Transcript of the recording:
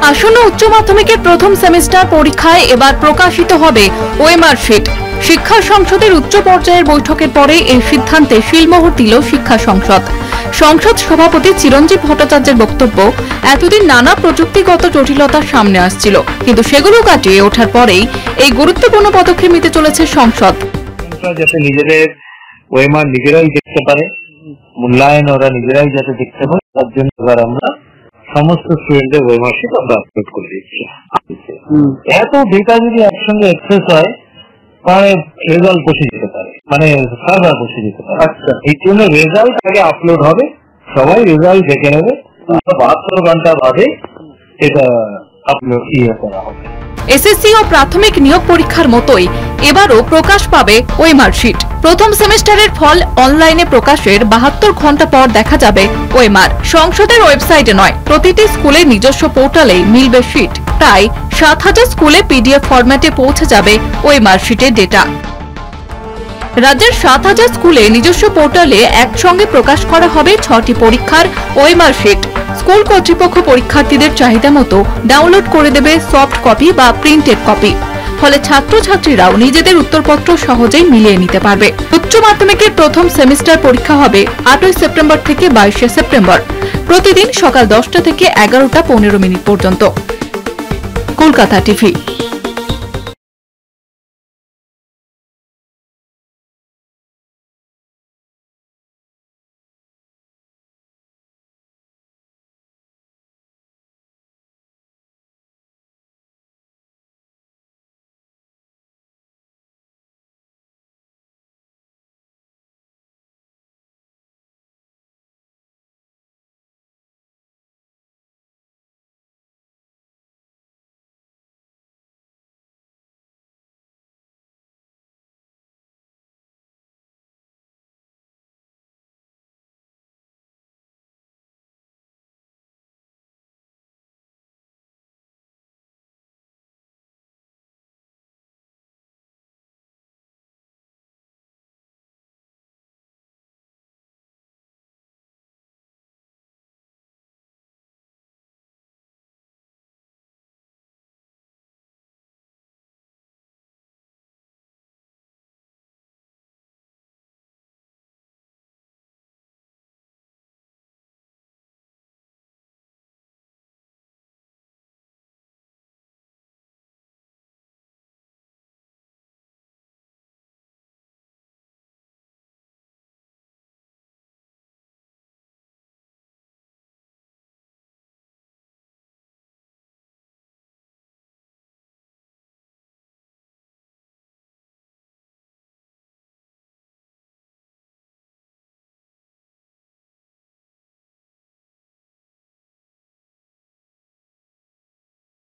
আসন্ন উচ্চ মাধ্যমিকের প্রথম সেমিস্টার পরীক্ষায় এবার প্রকাশিত হবে ওএমআর শিট। শিক্ষা সংসদের উচ্চ পর্যায়ের বৈঠকের পরে এই সিদ্ধান্তে শিলমোহর দিল শিক্ষা সংসদ। সংসদ সভাপতি চিরঞ্জীব ভট্টাচার্যের বক্তব্য, এতদিন নানা প্রযুক্তিগত জটিলতার সামনে আসছিল, কিন্তু সেগুলো কাটিয়ে ওঠার পরেই এই গুরুত্বপূর্ণ পদক্ষেপ নিতে চলেছে সংসদ। যাতে নিজেদের ওএমআর নিজেরাই দেখতে পারে, মূল্যায়ন ওরা নিজেরাই যাতে দেখতে পারে, তার জন্য এবার আমরা সমস্ত স্টুডেন্টের ওএমআর শিট আমরা আপলোড করে দিচ্ছি। এত ডেটা যদি একসঙ্গে অ্যাক্সেস হয় তাহলে রেজাল্ট বসে যেতে পারে, মানে সার্ভার বসে যেতে পারে। আচ্ছা, এই জন্য রেজাল্ট আগে আপলোড হবে, সবাই রেজাল্ট দেখে নেবে, 72 ঘন্টা বাদে এটা আপলোড করা হবে। এসএসসি ও প্রাথমিক নিয়োগ পরীক্ষার মতোই এবারও প্রকাশ পাবে ওএমআর শিট। প্রথম সেমিস্টারের ফল অনলাইনে প্রকাশের 72 ঘন্টা পর দেখা যাবে ওএমআর। সংসদের ওয়েবসাইটে নয়, প্রতিটি স্কুলের নিজস্ব পোর্টালেই মিলবে শিট। প্রায় 7000 স্কুলে পিডিএফ ফরম্যাটে পৌঁছে যাবে ওএমআর শিটের ডেটা। রাজ্যের 7000 স্কুলে নিজস্ব পোর্টালে একসঙ্গে প্রকাশ করা হবে 6টি পরীক্ষার ওএমআর শিট। স্কুল কর্তৃপক্ষ পরীক্ষার্থীদের চাহিদা মতো ডাউনলোড করে দেবে সফট কপি বা প্রিন্টেড কপি। ফলে ছাত্রছাত্রীরাও নিজেদের উত্তরপত্র সহজেই মিলিয়ে নিতে পারবে। উচ্চ মাধ্যমিকের প্রথম সেমিস্টার পরীক্ষা হবে 8 সেপ্টেম্বর থেকে 22 সেপ্টেম্বর, প্রতিদিন সকাল 10টা থেকে 11টা 15 মিনিট পর্যন্ত। কলকাতা টিভি।